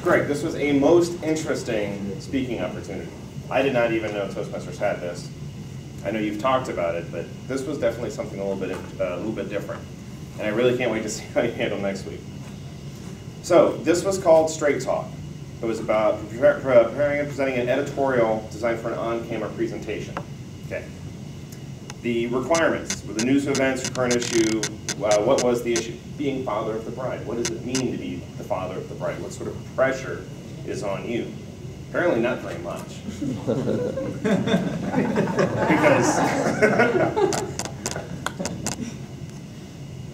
Greg, this was a most interesting speaking opportunity. I did not even know Toastmasters had this. I know you've talked about it, but this was definitely something a little bit different. And I really can't wait to see how you handle next week. So this was called Straight Talk. It was about preparing and presenting an editorial designed for an on-camera presentation. Okay. The requirements were the news events, current issue. What was the issue? Being father of the bride. What does it mean to be the father of the bride? What sort of pressure is on you? Apparently not very much. Because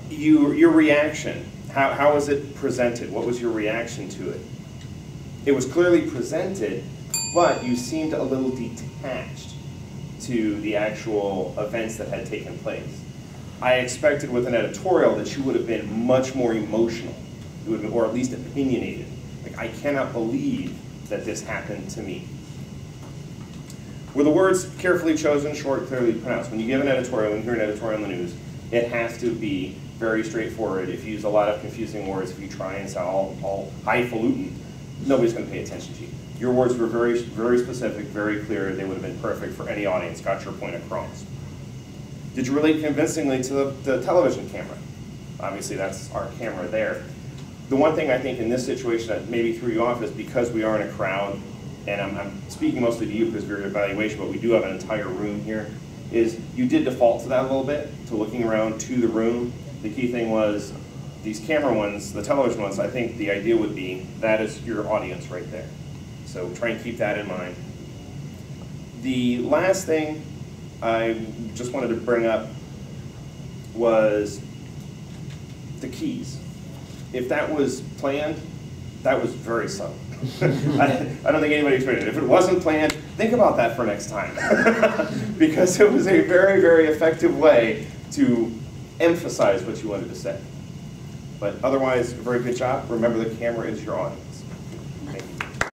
your reaction, how was it presented? What was your reaction to it? It was clearly presented, but you seemed a little detached to the actual events that had taken place. I expected with an editorial that you would have been much more emotional, you would have been, or at least opinionated. Like, I cannot believe that this happened to me. Were the words carefully chosen, short, clearly pronounced? When you give an editorial, when you hear an editorial in the news, it has to be very straightforward. If you use a lot of confusing words, if you try and sound all highfalutin, nobody's going to pay attention to you. Your words were very, very specific, very clear. They would have been perfect for any audience, got your point across. Did you relate convincingly to the television camera? Obviously, that's our camera there. The one thing I think in this situation that maybe threw you off is because we are in a crowd, and I'm speaking mostly to you because of your evaluation, but we do have an entire room here, is you did default to that a little bit, to looking around to the room. The key thing was these camera ones, the television ones, I think the idea would be that is your audience right there. So try and keep that in mind. The last thing I just wanted to bring up was the keys. If that was planned, that was very subtle. I don't think anybody expected it. If it wasn't planned, think about that for next time. Because it was a very, very effective way to emphasize what you wanted to say. But otherwise, a very good job. Remember, the camera is your audience. Thank you.